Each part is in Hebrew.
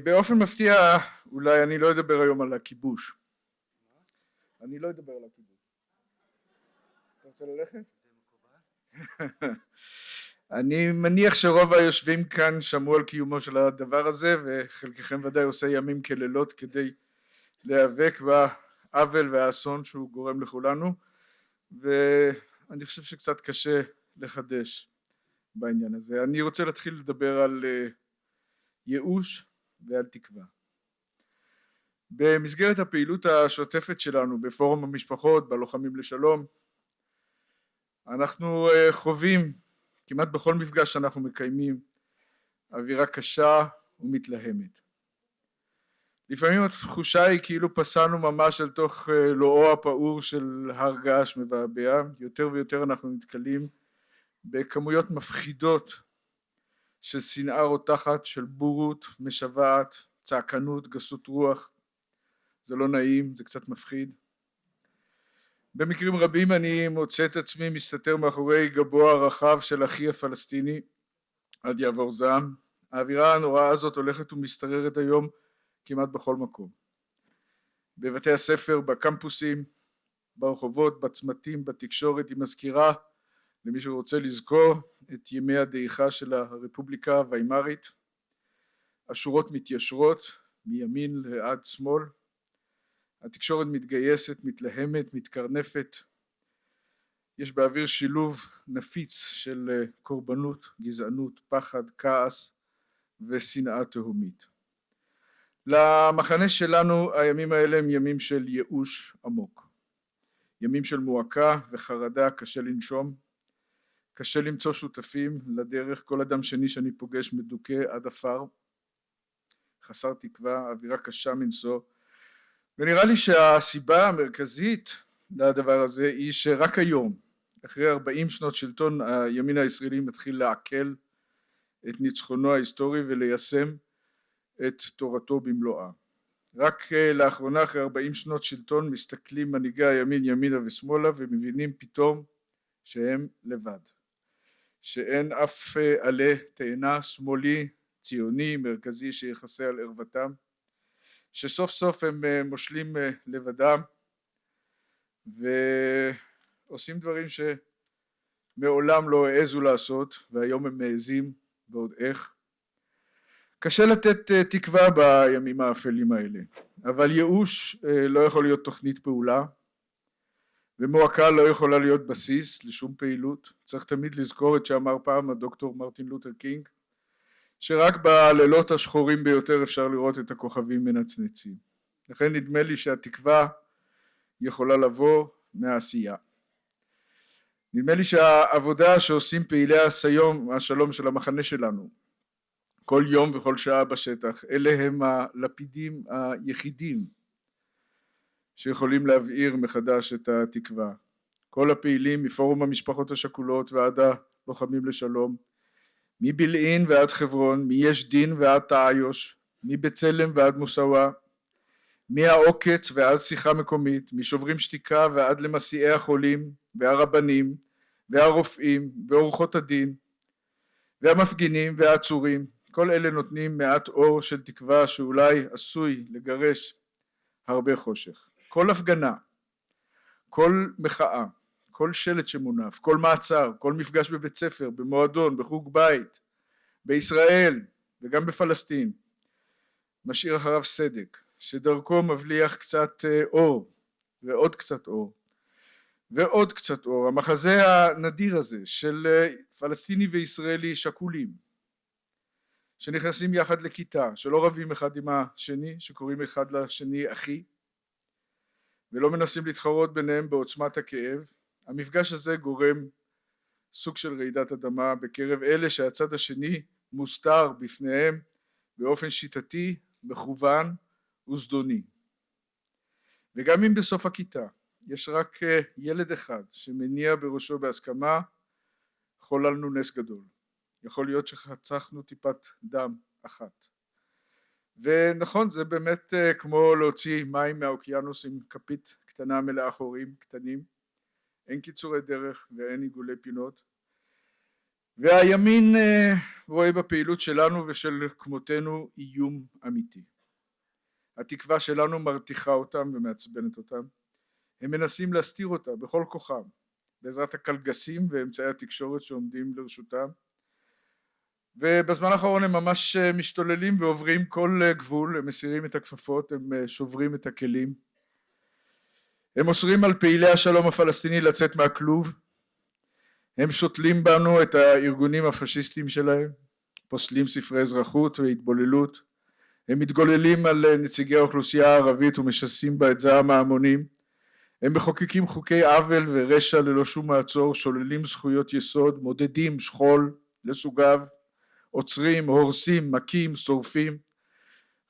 באופן מפתיע אולי אני לא אדבר היום על הכיבוש. אני לא אדבר על הכיבוש. אתה רוצה ללכת? אני מניח שרוב היושבים כאן שמעו על קיומו של הדבר הזה, וחלקכם ודאי עושה ימים כלילות כדי להיאבק בעוול והאסון שהוא גורם לכולנו, ואני חושב שקצת קשה לחדש בעניין הזה. אני רוצה להתחיל לדבר על ייאוש ועל תקווה. במסגרת הפעילות השוטפת שלנו בפורום המשפחות, בלוחמים לשלום, אנחנו חווים כמעט בכל מפגש שאנחנו מקיימים אווירה קשה ומתלהמת. לפעמים התחושה היא כאילו פסענו ממש אל תוך לואו הפעור של הר געש מבעבע. יותר ויותר אנחנו נתקלים בכמויות מפחידות של שנאה רותחת, של בורות משוועת, צעקנות, גסות רוח. זה לא נעים, זה קצת מפחיד. במקרים רבים אני מוצא את עצמי מסתתר מאחורי גבו הרחב של אחי הפלסטיני עד יעבור זעם. האווירה הנוראה הזאת הולכת ומסתררת היום כמעט בכל מקום. בבתי הספר, בקמפוסים, ברחובות, בצמתים, בתקשורת. היא מזכירה למי שרוצה לזכור את ימי הדעיכה של הרפובליקה הוויימרית. השורות מתיישרות מימין לעד שמאל. התקשורת מתגייסת, מתלהמת, מתקרנפת. יש באוויר שילוב נפיץ של קורבנות, גזענות, פחד, כעס ושנאה תהומית. למחנה שלנו הימים האלה הם ימים של ייאוש עמוק. ימים של מועקה וחרדה, קשה לנשום, קשה למצוא שותפים לדרך. כל אדם שני שאני פוגש מדוכא עד עפר, חסר תקווה, אווירה קשה מנשוא. ונראה לי שהסיבה המרכזית לדבר הזה היא שרק היום, אחרי 40 שנות שלטון, הימין הישראלי מתחיל לעכל את ניצחונו ההיסטורי וליישם את תורתו במלואה. רק לאחרונה, אחרי 40 שנות שלטון, מסתכלים מנהיגי הימין ימינה ושמאלה ומבינים פתאום שהם לבד, שאין אף עלה תאנה שמאלי, ציוני, מרכזי שיחסה על ערוותם, שסוף סוף הם מושלים לבדם ועושים דברים שמעולם לא העזו לעשות, והיום הם מעזים ועוד איך. קשה לתת תקווה בימים האפלים האלה, אבל ייאוש לא יכול להיות תוכנית פעולה, ומועקה לא יכולה להיות בסיס לשום פעילות. צריך תמיד לזכור את שאמר פעם הדוקטור מרטין לותר קינג, שרק בלילות השחורים ביותר אפשר לראות את הכוכבים מנצנצים. לכן נדמה לי שהתקווה יכולה לבוא מהעשייה. נדמה לי שהעבודה שעושים פעילי השלום של המחנה שלנו, כל יום וכל שעה בשטח, אלה הם הלפידים היחידים שיכולים להבעיר מחדש את התקווה. כל הפעילים מפורום המשפחות השכולות ועד הלוחמים לשלום, מבלעין ועד חברון, מיש דין ועד תעיוש, מבצלם ועד מוסאווה, מהעוקץ ועד שיחה מקומית, משוברים שתיקה ועד למסיעי החולים והרבנים והרופאים ועורכות הדין והמפגינים והעצורים. כל אלה נותנים מעט אור של תקווה שאולי עשוי לגרש הרבה חושך. כל הפגנה, כל מחאה, כל שלט שמונף, כל מעצר, כל מפגש בבית ספר, במועדון, בחוג בית, בישראל וגם בפלסטין, משאיר אחריו סדק, שדרכו מבליח קצת אור ועוד קצת אור ועוד קצת אור. המחזה הנדיר הזה של פלסטיני וישראלי שקולים, שנכנסים יחד לכיתה, שלא רבים אחד עם השני, שקוראים אחד לשני אחי, ולא מנסים להתחרות ביניהם בעוצמת הכאב. המפגש הזה גורם סוג של רעידת אדמה בקרב אלה שהצד השני מוסתר בפניהם באופן שיטתי, מכוון וזדוני. וגם אם בסוף הכיתה יש רק ילד אחד שמניע בראשו בהסכמה, חוללנו נס גדול. יכול להיות שחצכנו טיפת דם אחת. ונכון, זה באמת כמו להוציא מים מהאוקיינוס עם כפית קטנה מלאה חורים קטנים. אין קיצורי דרך ואין עיגולי פינות. והימין רואה בפעילות שלנו ושל כמותנו איום אמיתי. התקווה שלנו מרתיחה אותם ומעצבנת אותם. הם מנסים להסתיר אותה בכל כוחם, בעזרת הקלגסים ואמצעי התקשורת שעומדים לרשותם, ובזמן האחרון הם ממש משתוללים ועוברים כל גבול. הם מסירים את הכפפות, הם שוברים את הכלים, הם אוסרים על פעילי השלום הפלסטיני לצאת מהכלוב, הם שותלים בנו את הארגונים הפשיסטיים שלהם, פוסלים ספרי אזרחות והתבוללות, הם מתגוללים על נציגי האוכלוסייה הערבית ומשסים בה את זעם ההמונים, הם מחוקקים חוקי עוול ורשע ללא שום מעצור, שוללים זכויות יסוד, מודדים שכול לסוגיו, עוצרים, הורסים, מכים, שורפים,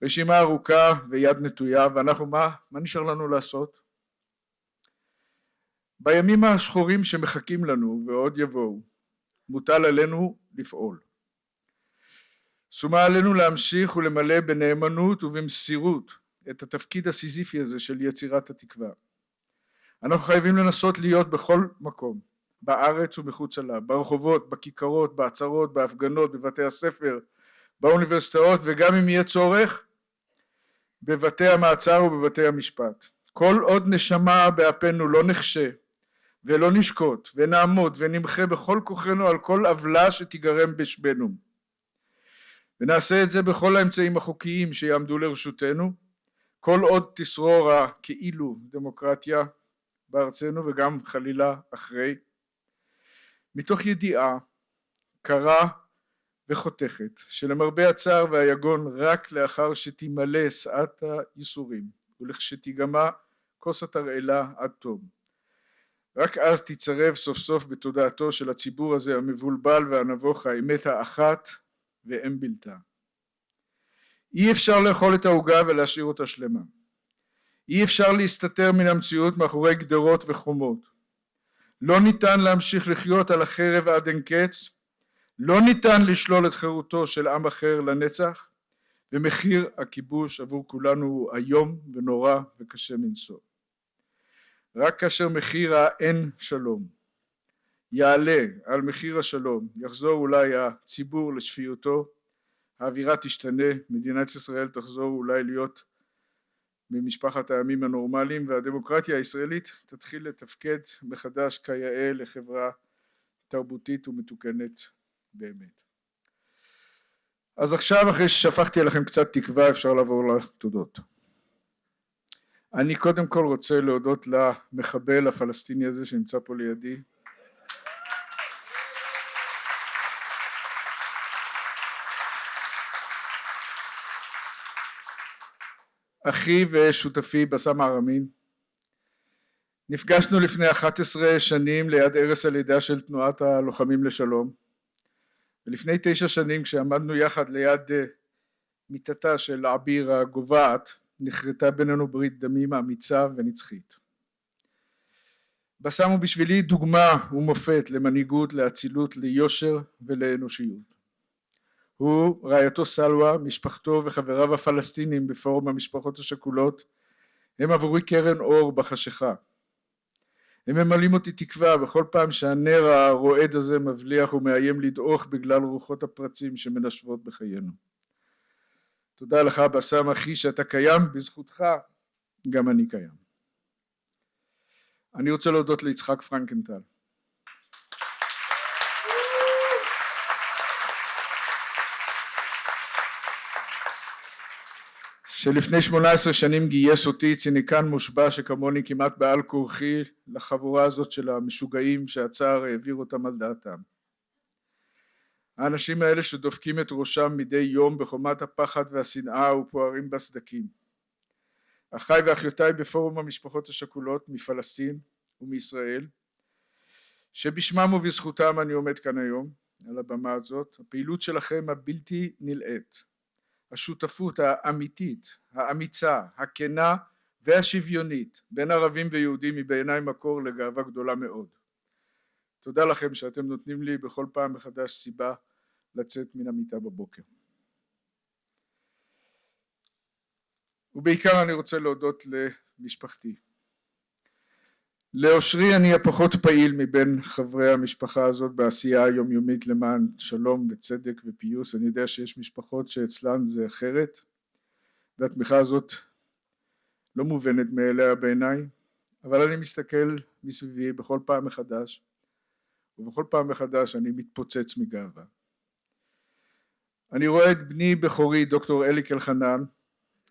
רשימה ארוכה ויד נטויה. ואנחנו מה נשאר לנו לעשות? בימים השחורים שמחכים לנו ועוד יבואו, מוטל עלינו לפעול. שומה עלינו להמשיך ולמלא בנאמנות ובמסירות את התפקיד הסיזיפי הזה של יצירת התקווה. אנחנו חייבים לנסות להיות בכל מקום, בארץ ומחוצה לה, ברחובות, בכיכרות, בעצרות, בהפגנות, בבתי הספר, באוניברסיטאות, וגם אם יהיה צורך, בבתי המעצר ובבתי המשפט. כל עוד נשמה באפנו לא נחשה ולא נשקוט ונעמוד ונמחה בכל כוחנו על כל עוולה שתיגרם בשמנו, ונעשה את זה בכל האמצעים החוקיים שיעמדו לרשותנו, כל עוד תשרור הכאילו דמוקרטיה בארצנו וגם חלילה אחרי, מתוך ידיעה קרה וחותכת שלמרבה הצער והיגון רק לאחר שתמלא שאת הייסורים ולכשתיגמע כוס התרעלה עד תום, רק אז תצרב סוף סוף בתודעתו של הציבור הזה המבולבל והנבוך האמת האחת ואין בלתה. אי אפשר לאכול את העוגה ולהשאיר אותה שלמה. אי אפשר להסתתר מן המציאות מאחורי גדרות וחומות. לא ניתן להמשיך לחיות על החרב עד אין קץ, לא ניתן לשלול את חירותו של עם אחר לנצח, ומחיר הכיבוש עבור כולנו הוא איום ונורא וקשה מנשוא. רק כאשר מחיר האין שלום יעלה על מחיר השלום, יחזור אולי הציבור לשפיותו, האווירה תשתנה, מדינת ישראל תחזור אולי להיות ממשפחת העמים הנורמליים, והדמוקרטיה הישראלית תתחיל לתפקד מחדש כיאה לחברה תרבותית ומתוקנת באמת. אז עכשיו, אחרי ששפכתי עליכם קצת תקווה, אפשר לעבור לתודות. אני קודם כל רוצה להודות למחבל הפלסטיני הזה שנמצא פה לידי, אחי ושותפי בסם ערמין. נפגשנו לפני 11 שנים ליד ערש הלידה של תנועת הלוחמים לשלום, ולפני 9 שנים כשעמדנו יחד ליד מיטתה של עביר הגוועת, נחרטה בינינו ברית דמים אמיצה ונצחית. בסם הוא בשבילי דוגמה ומופת למנהיגות, לאצילות, ליושר ולאנושיות. הוא, רעייתו סלווה, משפחתו וחבריו הפלסטינים בפורום המשפחות השכולות הם עבורי קרן אור בחשיכה. הם ממלאים אותי תקווה בכל פעם שהנר הרועד הזה מבליח ומאיים לדעוך בגלל רוחות הפרצים שמנשבות בחיינו. תודה לך בסם אחי שאתה קיים, בזכותך גם אני קיים. אני רוצה להודות ליצחק פרנקנטל. שלפני 18 שנים גייס אותי, ציניקן מושבע שכמוני כמעט בעל כורחי, לחבורה הזאת של המשוגעים שהצער העביר אותם על דעתם. האנשים האלה שדופקים את ראשם מדי יום בחומת הפחד והשנאה ופוערים בסדקים. אחיי ואחיותיי בפורום המשפחות השכולות מפלסטין ומישראל, שבשמם ובזכותם אני עומד כאן היום על הבמה הזאת, הפעילות שלכם הבלתי נלאית, השותפות האמיתית, האמיצה, הכנה והשוויונית בין ערבים ויהודים היא בעיניי מקור לגאווה גדולה מאוד. תודה לכם שאתם נותנים לי בכל פעם מחדש סיבה לצאת מן המיטה בבוקר. ובעיקר אני רוצה להודות למשפחתי. לאושרי אני הפחות פעיל מבין חברי המשפחה הזאת בעשייה היומיומית למען שלום וצדק ופיוס. אני יודע שיש משפחות שאצלן זה אחרת, והתמיכה הזאת לא מובנת מאליה בעיניי, אבל אני מסתכל מסביבי בכל פעם מחדש, ובכל פעם מחדש אני מתפוצץ מגאווה. אני רואה את בני בכורי דוקטור אליק אלחנן,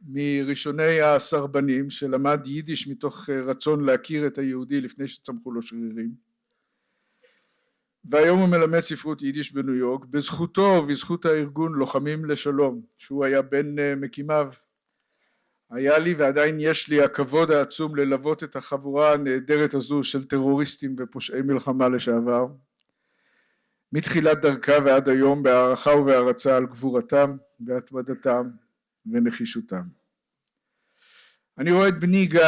מראשוני הסרבנים, שלמד יידיש מתוך רצון להכיר את היהודי לפני שצמחו לו שרירים, והיום הוא מלמד ספרות יידיש בניו יורק, בזכותו ובזכות הארגון לוחמים לשלום, שהוא היה בין מקימיו. היה לי ועדיין יש לי הכבוד העצום ללוות את החבורה הנהדרת הזו של טרוריסטים ופושעי מלחמה לשעבר, מתחילת דרכה ועד היום, בהערכה ובהערצה על גבורתם והתמדתם ונחישותם. אני רואה את בני גיא,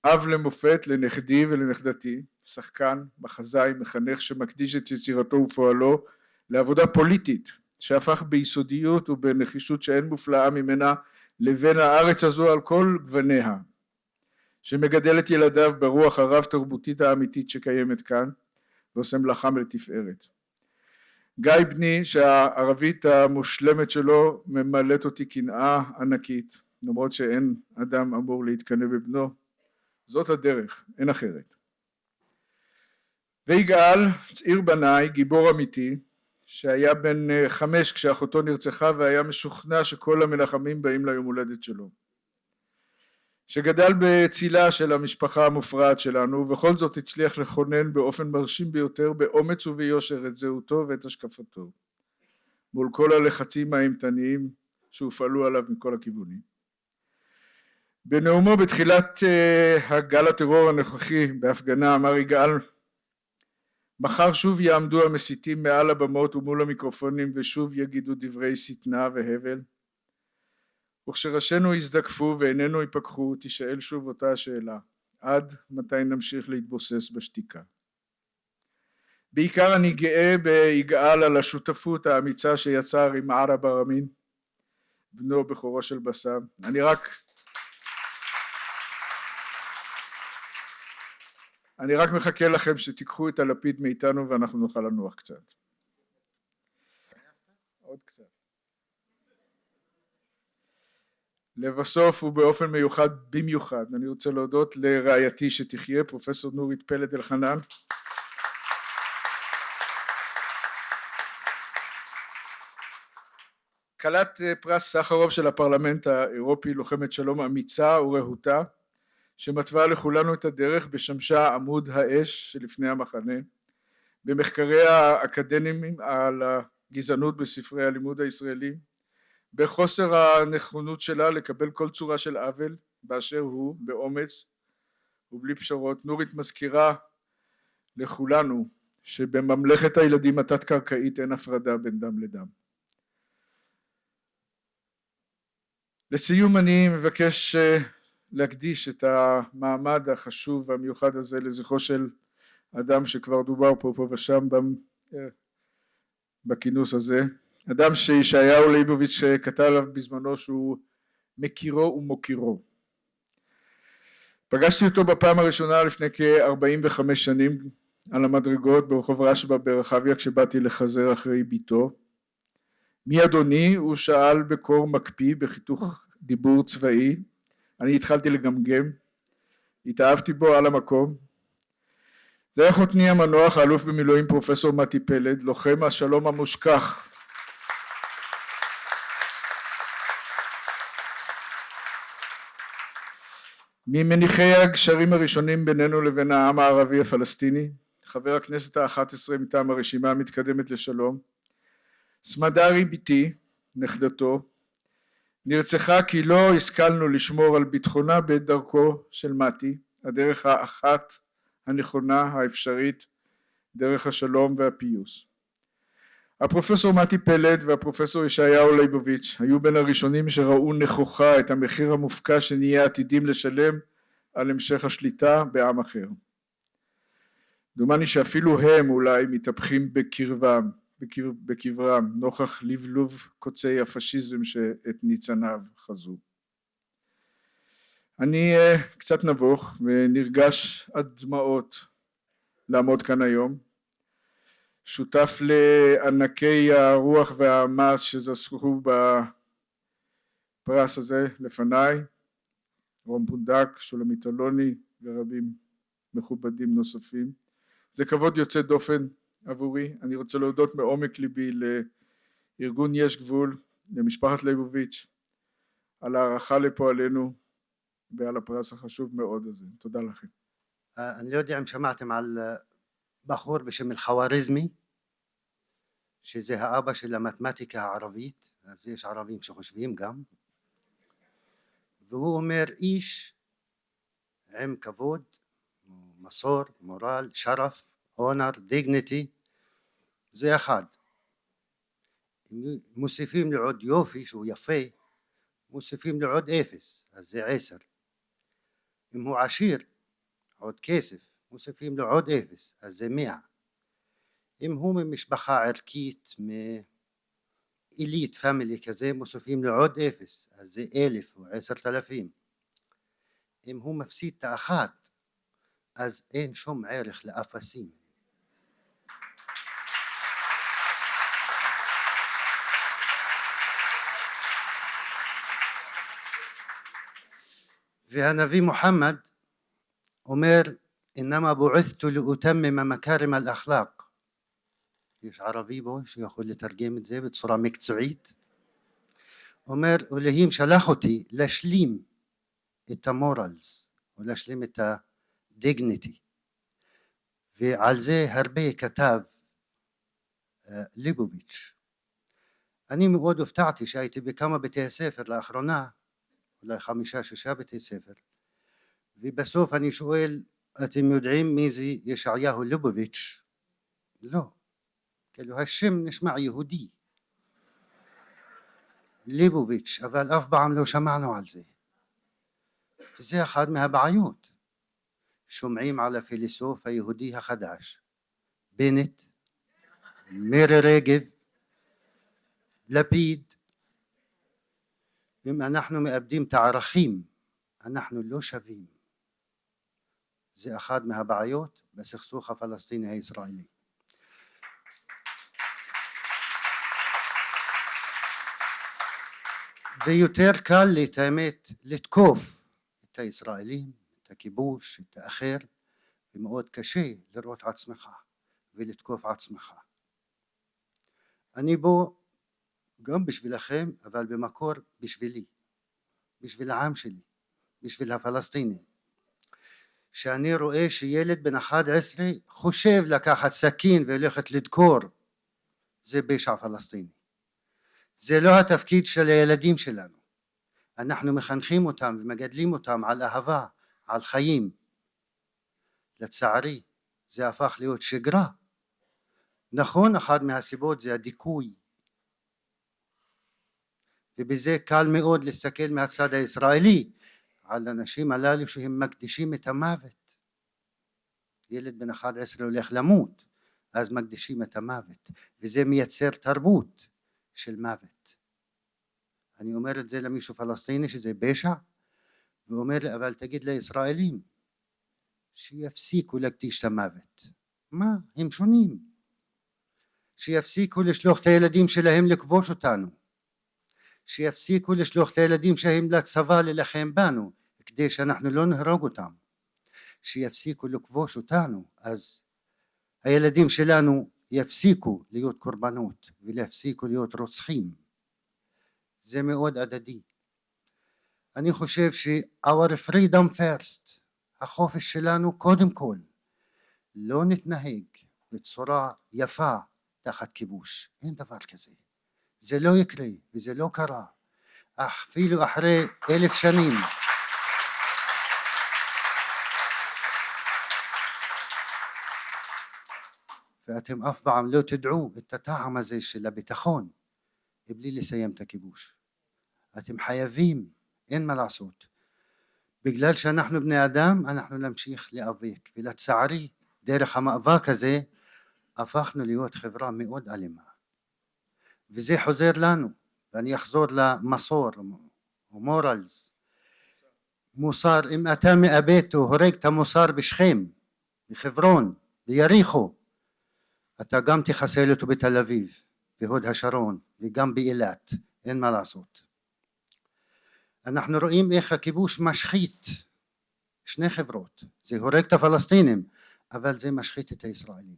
אב למופת לנכדי ולנכדתי, שחקן, מחזאי, מחנך שמקדיש את יצירתו ופועלו לעבודה פוליטית, שהפך ביסודיות ובנחישות שאין מופלאה ממנה לבין הארץ הזו על כל גווניה, שמגדל את ילדיו ברוח הרב תרבותית האמיתית שקיימת כאן, ועושה מלאכם לתפארת. גיא בני, שהערבית המושלמת שלו ממלאת אותי קנאה ענקית, למרות שאין אדם אמור להתקנא בבנו, זאת הדרך, אין אחרת. ויגאל, צעיר בניי, גיבור אמיתי, שהיה בן 5 כשאחותו נרצחה והיה משוכנע שכל המנחמים באים ליום הולדת שלו. שגדל בצילה של המשפחה המופרעת שלנו, ובכל זאת הצליח לכונן באופן מרשים ביותר, באומץ וביושר את זהותו ואת השקפתו, מול כל הלחצים האימתניים שהופעלו עליו מכל הכיוונים. בנאומו בתחילת הגל הטרור הנוכחי בהפגנה אמר יגאל, מחר שוב יעמדו המסיתים מעל הבמות ומול המיקרופונים ושוב יגידו דברי שטנה והבל, וכשראשינו יזדקפו ועינינו ייפקחו תשאל שוב אותה השאלה, עד מתי נמשיך להתבוסס בשתיקה. בעיקר אני גאה ביגאל על השותפות האמיצה שיצר עם ערב ארמין, בנו בכורו של בסם. אני רק מחכה לכם שתיקחו את הלפיד מאיתנו ואנחנו נוכל לנוח קצת. עוד קצת. לבסוף ובאופן מיוחד במיוחד אני רוצה להודות לרעייתי שתחיה, פרופסור נורית פלד אלחנן, כלת פרס סחרוב של הפרלמנט האירופי, לוחמת שלום אמיצה ורהוטה שמתווה לכולנו את הדרך, בשמשה עמוד האש שלפני המחנה, במחקריה האקדמיים על הגזענות בספרי הלימוד הישראלים, בחוסר הנכונות שלה לקבל כל צורה של עוול באשר הוא, באומץ ובלי פשרות. נורית מזכירה לכולנו שבממלכת הילדים התת קרקעית אין הפרדה בין דם לדם. לסיום אני מבקש להקדיש את המעמד החשוב והמיוחד הזה לזכרו של אדם שכבר דובר פה ושם בכינוס הזה, אדם שישעיהו ליבוביץ' כתב עליו בזמנו שהוא מכירו ומוקירו. פגשתי אותו בפעם הראשונה לפני כ-45 שנים על המדרגות ברחוב רשב"א ברחביה כשבאתי לחזר אחרי ביתו. מי אדוני? הוא שאל בקור מקפיא בחיתוך דיבור צבאי. אני התחלתי לגמגם, התאהבתי בו על המקום. זה היה חותני המנוח, האלוף במילואים פרופסור מתי פלד, לוחם השלום המושכח. ממניחי הגשרים הראשונים בינינו לבין העם הערבי הפלסטיני, חבר הכנסת ה-11 מטעם הרשימה המתקדמת לשלום, סמדרי ביתי, נכדתו, נרצחה כי לא השכלנו לשמור על ביטחונה בדרכו של מתי, הדרך האחת הנכונה האפשרית, דרך השלום והפיוס. הפרופסור מתי פלד והפרופסור ישעיהו ליבוביץ' היו בין הראשונים שראו נכוחה את המחיר המופקע שנהיה עתידים לשלם על המשך השליטה בעם אחר. דומני שאפילו הם אולי מתהפכים בקברם נוכח לבלוב קוצי הפשיזם שאת ניצניו חזו. אני קצת נבוך ונרגש עד דמעות לעמוד כאן היום, שותף לענקי הרוח והמעש שזכו בפרס הזה לפניי, רום פונדק, שולמית אלוני ורבים מכובדים נוספים. זה כבוד יוצא דופן עבורי. אני רוצה להודות מעומק ליבי לארגון יש גבול, למשפחת ליבוביץ', על הערכה לפועלנו ועל הפרס החשוב מאוד הזה. תודה לכם. אני לא יודע אם שמעתם על בחור בשם אל-חואריזמי, שזה האבא של המתמטיקה הערבית, אז יש ערבים שחושבים גם, והוא אומר איש עם כבוד, מסור, מורל, שרף, הונר, דיגניטי, זה אחד. מוסיפים לו עוד יופי שהוא יפה, מוסיפים לו עוד 0, אז זה 10. אם הוא עשיר, עוד כסף, מוסיפים לו עוד 0, אז זה 100. אם הוא ממשפחה ערכית, מאליט פמילי כזה, מוסיפים לו עוד 0, אז זה 1000 או 10,000. אם הוא מפסיד את האחת, אז אין שום ערך לאפסים. והנביא מוחמד אומר אינמה בועת'תו לאותמם מקארם האחלאק. יש ערבי בו שיכול לתרגם את זה בצורה מקצועית. אומר אלוהים שלח אותי להשלים את המורלס ולהשלים את הדיגניטי, ועל זה הרבה כתב ליבוביץ'. אני מאוד הופתעתי שהייתי בכמה בתי ספר לאחרונה, אולי 5-6 בתי ספר, ובסוף אני שואל אתם יודעים מי זה ישעיהו ליבוביץ'? לא, כאילו השם נשמע יהודי ליבוביץ', אבל אף פעם לא שמענו על זה. וזה אחד מהבעיות, שומעים על הפילוסוף היהודי החדש בנט, מירי רגב, לפיד. אם אנחנו מאבדים את הערכים אנחנו לא שווים. זה אחד מהבעיות בסכסוך הפלסטיני הישראלי. ויותר קל את האמת לתקוף את הישראלים, את הכיבוש, את האחר, ומאוד קשה לראות עצמך ולתקוף עצמך. אני בו גם בשבילכם, אבל במקור בשבילי, בשביל העם שלי, בשביל הפלסטינים. שאני רואה שילד בן 11 חושב לקחת סכין וללכת לדקור, זה פשע פלסטיני. זה לא התפקיד של הילדים שלנו. אנחנו מחנכים אותם ומגדלים אותם על אהבה, על חיים. לצערי זה הפך להיות שגרה. נכון, אחד מהסיבות זה הדיכוי, ובזה קל מאוד להסתכל מהצד הישראלי על אנשים הללו שהם מקדישים את המוות. ילד בן 11 הולך למות, אז מקדישים את המוות, וזה מייצר תרבות של מוות. אני אומר את זה למישהו פלסטיני שזה פשע, ואומר לי אבל תגיד לישראלים שיפסיקו להקדיש את המוות. מה? הם שונים. שיפסיקו לשלוח את הילדים שלהם לכבוש אותנו, שיפסיקו לשלוח את הילדים שלהם לצבא ללחם בנו כדי שאנחנו לא נהרוג אותם, שיפסיקו לכבוש אותנו, אז הילדים שלנו יפסיקו להיות קורבנות ויפסיקו להיות רוצחים. זה מאוד הדדי. אני חושב our freedom first, החופש שלנו קודם כל, לא נתנהג בצורה יפה תחת כיבוש. אין דבר כזה, זה לא יקרה וזה לא קרה אפילו אחרי 1000 שנים. ואתם אף פעם לא תדעו את הטעם הזה של הביטחון בלי לסיים את הכיבוש. אתם חייבים, אין מה לעשות. בגלל שאנחנו בני אדם אנחנו נמשיך להיאבק, ולצערי דרך המאבק הזה הפכנו להיות חברה מאוד אלימה, וזה חוזר לנו. ואני אחזור למסור ומורלס. מוסר, אם אתה מאבד או הורג את המוסר בשכם, בחברון, ביריחו, אתה גם תחסל אותו בתל אביב, בהוד השרון וגם באילת, אין מה לעשות. אנחנו רואים איך הכיבוש משחית שני חברות, זה הורג את הפלסטינים, אבל זה משחית את הישראלים.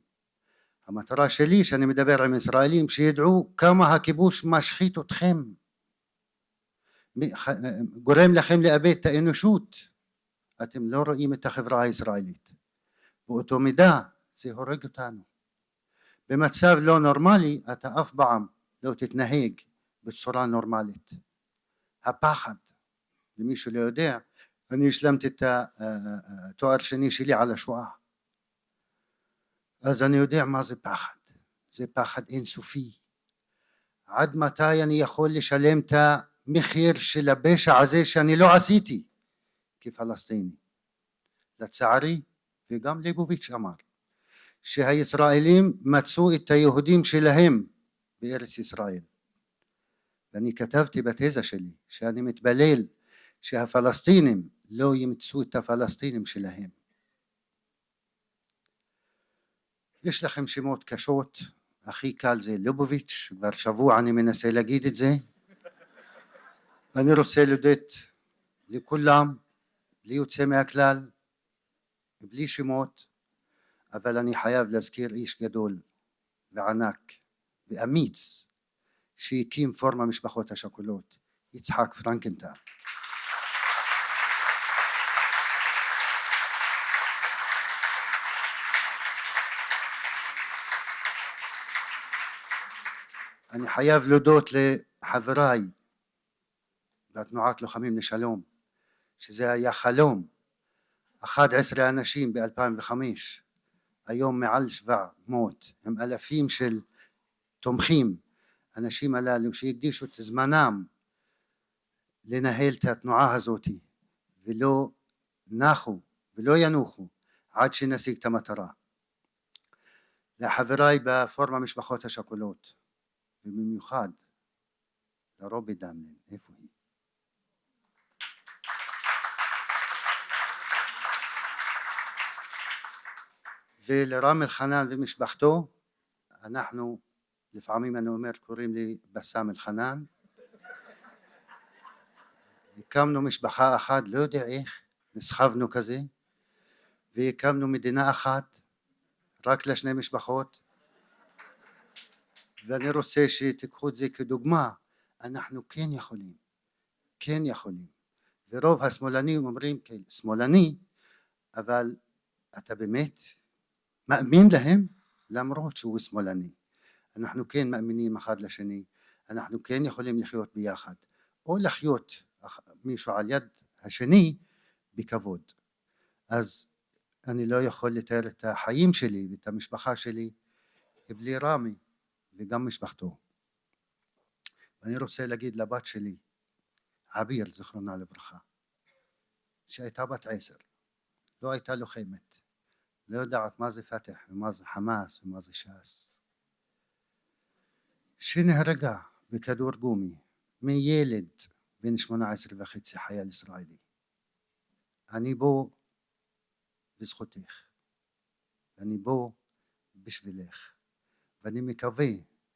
המטרה שלי שאני מדבר עם ישראלים שידעו כמה הכיבוש משחית אתכם, גורם לכם לאבד את האנושות. אתם לא רואים את החברה הישראלית, באותו מידה זה הורג אותנו. במצב לא נורמלי אתה אף פעם לא תתנהג בצורה נורמלית. הפחד, למי שלא יודע, אני השלמתי את התואר שני שלי על השואה, אז אני יודע מה זה פחד. זה פחד אינסופי. עד מתי אני יכול לשלם את המחיר של הפשע הזה שאני לא עשיתי כפלסטיני? לצערי, וגם ליבוביץ' אמר שהישראלים מצאו את היהודים שלהם בארץ ישראל, ואני כתבתי בתזה שלי שאני מתפלל שהפלסטינים לא ימצאו את הפלסטינים שלהם. יש לכם שמות קשות, הכי קל זה ליבוביץ', כבר שבוע אני מנסה להגיד את זה. אני רוצה להודות לכולם בלי יוצא מהכלל, בלי שמות, אבל אני חייב להזכיר איש גדול וענק ואמיץ שהקים פורום המשפחות השכולות, יצחק פרנקנטל. אני חייב להודות לחבריי בתנועת לוחמים לשלום, שזה היה חלום. 11 אנשים ב-2005, היום מעל 700, הם אלפים של תומכים. אנשים הללו שהקדישו את זמנם לנהל את התנועה הזאת, ולא נחו ולא ינוחו עד שנשיג את המטרה. לחבריי בפורום המשפחות השכולות, ובמיוחד לרובי דמלין, איפה היא? ולרם אלחנן ומשפחתו, אנחנו לפעמים אני אומר קוראים לי בסם אלחנן, הקמנו משפחה אחת, לא יודע איך, נסחבנו כזה, והקמנו מדינה אחת, רק לשני משפחות, ואני רוצה שתיקחו את זה כדוגמה, אנחנו כן יכולים, ורוב השמאלנים אומרים כן, שמאלני, אבל אתה באמת מאמין להם למרות שהוא שמאלני. אנחנו כן מאמינים אחד לשני, אנחנו כן יכולים לחיות ביחד, או לחיות מישהו על יד השני בכבוד. אז אני לא יכול לתאר את החיים שלי ואת המשפחה שלי בלי רמי וגם משפחתו. ואני רוצה להגיד לבת שלי, עביר זכרונה לברכה, שהייתה בת 10, לא הייתה לוחמת, לא יודעת מה זה פתח ומה זה חמאס ומה זה ש"ס, שנהרגה בכדור גומי מילד בן 18.5 חייל ישראלי. אני בו בזכותך, ואני בו בשבילך, ואני מקווה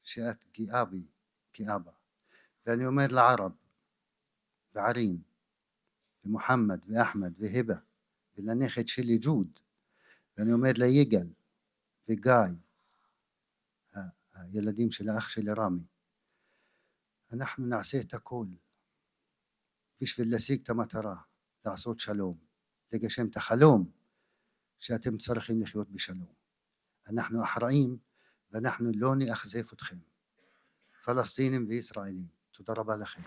שאת גאה בי כאבא. ואני אומר לערב וערים ומוחמד ואחמד והיבה ולנכד שלי ג'וד, ואני אומר ליגאל וגיא, הילדים של האח שלי רמי, אנחנו נעשה את הכל בשביל להשיג את המטרה, לעשות שלום, לגשם את החלום שאתם צריכים לחיות בשלום. אנחנו אחראים ואנחנו לא נאכזב אתכם, פלסטינים וישראלים. תודה רבה לכם.